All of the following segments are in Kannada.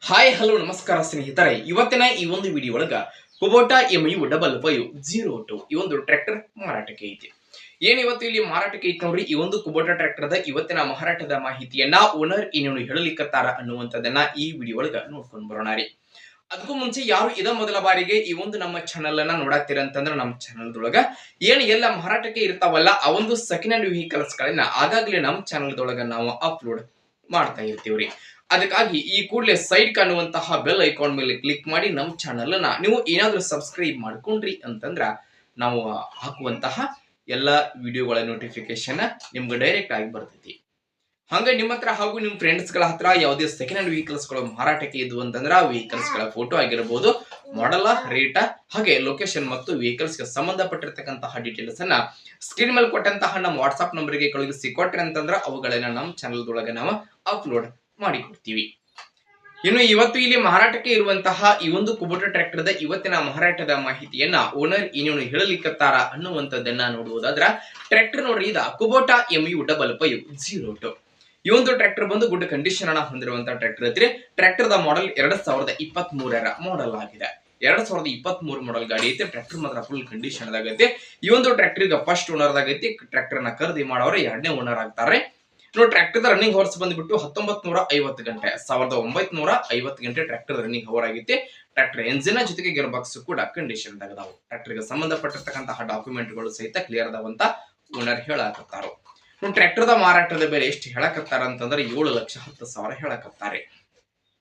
ಹಾಯ್ ಹಲೋ ನಮಸ್ಕಾರ ಸ್ನೇಹಿತರೆ, ಇವತ್ತಿನ ಈ ಒಂದು ವಿಡಿಯೋ ಒಳಗ ಕುಬೋಟಾ MU 5502 ಈ ಒಂದು ಟ್ರ್ಯಾಕ್ಟರ್ ಮಾರಾಟಕ್ಕೆ ಐತಿ. ಏನ್ ಇವತ್ತು ಇಲ್ಲಿ ಮಾರಾಟಕ್ಕೆ ಐತಿ ನೋಡ್ರಿ. ಈ ಒಂದು ಕುಬೋಟಾ ಟ್ರ್ಯಾಕ್ಟರ್ದ ಇವತ್ತಿನ ಮಾರಾಟದ ಮಾಹಿತಿಯನ್ನ ಓನರ್ ಏನೇನು ಹೇಳಲಿಕ್ಕತ್ತಾರ ಅನ್ನುವಂಥದ್ದನ್ನ ಈ ವಿಡಿಯೋ ಒಳಗ ನೋಡ್ಕೊಂಡು ಬರೋಣ ರೀ. ಅದಕ್ಕೂ ಮುಂಚೆ ಯಾರು ಇದ ಮೊದಲ ಬಾರಿಗೆ ಈ ಒಂದು ನಮ್ಮ ಚಾನಲ್ ಅನ್ನ ನೋಡಾತೀರ ಅಂತಂದ್ರೆ ನಮ್ಮ ಚಾನಲ್ ದೊಳಗ ಏನ್ ಎಲ್ಲ ಮಾರಾಟಕ್ಕೆ ಇರ್ತಾವಲ್ಲ ಆ ಒಂದು ಸೆಕೆಂಡ್ ಹ್ಯಾಂಡ್ ವೆಹಿಕಲ್ಸ್ ಗಳನ್ನ ಆಗಾಗ್ಲೇ ನಮ್ಮ ಚಾನಲ್ ದೊಳಗ ನಾವು ಅಪ್ಲೋಡ್ ಮಾಡ್ತಾ ಇರ್ತೀವ್ರಿ. ಅದಕ್ಕಾಗಿ ಈ ಕೂಡಲೇ ಸೈಡ್ ಕಾಣುವಂತಹ ಬೆಲ್ ಐಕಾನ್ ಮೇಲೆ ಕ್ಲಿಕ್ ಮಾಡಿ ನಮ್ಮ ಚಾನಲ್ ಅನ್ನ ನೀವು ಏನಾದ್ರೂ ಸಬ್ಸ್ಕ್ರೈಬ್ ಮಾಡ್ಕೊಂಡ್ರಿ ಅಂತಂದ್ರ ನಾವು ಹಾಕುವಂತಹ ಎಲ್ಲಾ ವಿಡಿಯೋಗಳ ನೋಟಿಫಿಕೇಶನ್ ನಿಮ್ಗೆ ಡೈರೆಕ್ಟ್ ಆಗಿ ಬರ್ತೈತಿ. ಹಂಗ ನಿಮ್ಮ ಹತ್ರ ಹಾಗೂ ನಿಮ್ ಫ್ರೆಂಡ್ಸ್ ಗಳ ಹತ್ರ ಯಾವುದೇ ಸೆಕೆಂಡ್ ಹ್ಯಾಂಡ್ ವೆಹಿಕಲ್ಸ್ ಗಳು ಮಾರಾಟಕ್ಕೆ ಇದ್ವು ಅಂತಂದ್ರ ವೆಹಿಕಲ್ಸ್ ಗಳ ಫೋಟೋ ಆಗಿರಬಹುದು, ಮಾಡೆಲ್, ರೇಟ್, ಹಾಗೆ ಲೊಕೇಶನ್ ಮತ್ತು ವೆಹಿಕಲ್ಸ್ ಗೆ ಸಂಬಂಧಪಟ್ಟಿರ್ತಕ್ಕಂತಹ ಡೀಟೇಲ್ಸ್ ಅನ್ನ ಸ್ಕ್ರೀನ್ ಮೇಲೆ ಕೊಟ್ಟಂತಹ ನಮ್ಮ ವಾಟ್ಸ್ಆಪ್ ನಂಬರ್ ಗೆ ಕಳುಹಿಸಿ ಕೊಟ್ರಿ ಅಂತಂದ್ರ ಅವುಗಳನ್ನ ನಮ್ಮ ಚಾನಲ್ ದೊಳಗೆ ನಾವು ಅಪ್ಲೋಡ್ ಮಾಡಿಕೊಡ್ತೀವಿ. ಇನ್ನು ಇವತ್ತು ಇಲ್ಲಿ ಮಾರಾಟಕ್ಕೆ ಇರುವಂತಹ ಈ ಒಂದು ಕುಬೋಟಾ ಟ್ರ್ಯಾಕ್ಟರ್ ದ ಇವತ್ತಿನ ಮಾರಾಟದ ಮಾಹಿತಿಯನ್ನ ಓನರ್ ಏನೇನು ಹೇಳಲಿಕ್ಕತ್ತಾರ ಅನ್ನುವಂಥದ್ದನ್ನ ನೋಡುವುದಾದ್ರ ಟ್ರ್ಯಾಕ್ಟರ್ ನೋಡ್ರಿ, ಇದ ಕುಬೋಟಾ MU 5502 ಈ ಒಂದು ಟ್ರ್ಯಾಕ್ಟರ್ ಬಂದು ಗುಡ್ ಕಂಡೀಷನ್ ಅನ್ನ ಹೊಂದಿರುವಂತಹ ಟ್ರ್ಯಾಕ್ಟರ್ ಐತ್ರಿ. ಟ್ರ್ಯಾಕ್ಟರ್ ದ ಮಾಡೆಲ್ 2023 ಮಾಡೆಲ್ ಆಗಿದೆ. 2023 ಮಾಡೆಲ್ ಗಾಡಿ ಐತಿ. ಟ್ರ್ಯಾಕ್ಟರ್ ಮಾತ್ರ ಫುಲ್ ಕಂಡೀಷನ್ ದಾಗೈತಿ. ಈ ಒಂದು ಟ್ರ್ಯಾಕ್ಟರ್ ಈಗ ಫಸ್ಟ್ ಓನರ್ ದಾಗೈತಿ. ಟ್ರ್ಯಾಕ್ಟರ್ ನ ಖರೀದಿ ಮಾಡೋರು ಎರಡನೇ ಓನರ್ ಆಗ್ತಾರೆ. ನೋಡಿ, ಟ್ರ್ಯಾಕ್ಟರ್ ರನ್ನಿಂಗ್ ಅವರ್ಸ್ ಬಂದ್ಬಿಟ್ಟು 1950 ಗಂಟೆ, 1950 ಗಂಟೆ ಟ್ರ್ಯಾಕ್ಟರ್ ರನ್ನಿಂಗ್ ಅವರ್ ಆಗೈತಿ. ಟ್ರ್ಯಾಕ್ಟರ್ ಎಂಜಿನ್ ಜೊತೆಗೆ ಗೇರ್ ಬಾಕ್ಸ್ ಕೂಡ ಕಂಡೀಷನ್ ದಾಗದಾವು. ಟ್ರ್ಯಾಕ್ಟರ್ ಗೆ ಸಂಬಂಧಪಟ್ಟಿರ್ತಕ್ಕಂತಹ ಡಾಕ್ಯುಮೆಂಟ್ ಗಳು ಸಹಿತ ಕ್ಲಿಯರ್ ಅದಾವಂತ ಓನರ್ ಹೇಳಕತ್ತಾರು. ಟ್ರ್ಯಾಕ್ಟರ್ ದ ಮಾರಾಟದ ಬೆಲೆ ಎಷ್ಟು ಹೇಳಕತ್ತಾರ ಅಂತಂದ್ರೆ 7,10,000 ಹೇಳಕತ್ತಾರೆ.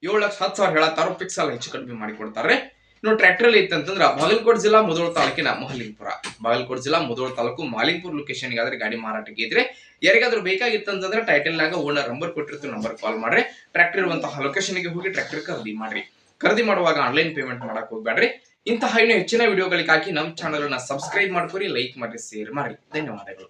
7,10,000 ಹೇಳತ್ತಾರು. ಫಿಕ್ಸ್ ಅಲ್ಲಿ ಹೆಚ್ಚು ಕಡಿಮೆ ಮಾಡಿಕೊಡ್ತಾರೆ. ಇನ್ನು ಟ್ರ್ಯಾಕ್ಟರ್ ಐತಿ ಅಂತಂದ್ರ ಬಾಗಲಕೋಟೆ ಜಿಲ್ಲಾ ಮುಧೋಳ ತಾಲೂಕಿನ ಮಾಲಿಂಗಪುರ, ಬಾಗಲಕೋಟೆ ಜಿಲ್ಲಾ ಮುಧೋಳ ತಾಲೂಕು ಮಾಲಿಂಗಪುರ ಲೊಕೇಶನ್ ಗಾದ್ರೆ ಗಾಡಿ ಮಾರಾಟಕ್ಕೆ ಇದ್ರೆ ಯಾರಿಗಾದ್ರೂ ಬೇಕಾಗಿತ್ತು ಅಂತಂದ್ರೆ ಟೈಟಲ್ ನಾಗ ಓನರ್ ನಂಬರ್ ಕೊಟ್ಟಿರ್ತೀವಿ, ನಂಬರ್ ಕಾಲ್ ಮಾಡ್ರಿ. ಟ್ರ್ಯಾಕ್ಟರ್ ಇರುವಂತಹ ಲೊಕೇಶನ್ ಗೆ ಹೋಗಿ ಟ್ರ್ಯಾಕ್ಟರ್ ಖರೀದಿ ಮಾಡ್ರಿ. ಖರೀದಿ ಮಾಡುವಾಗ ಆನ್ಲೈನ್ ಪೇಮೆಂಟ್ ಮಾಡಕ್ ಹೋಗ್ಬೇಡ್ರಿ. ಇಂತಹ ಇನ್ನೂ ಹೆಚ್ಚಿನ ವಿಡಿಯೋಗಳಿಗಾಗಿ ನಮ್ಮ ಚಾನಲ್ ಅನ್ನ ಸಬ್ಸ್ಕ್ರೈಬ್ ಮಾಡ್ಕೊರಿ, ಲೈಕ್ ಮಾಡಿ, ಶೇರ್ ಮಾಡಿ. ಧನ್ಯವಾದಗಳು.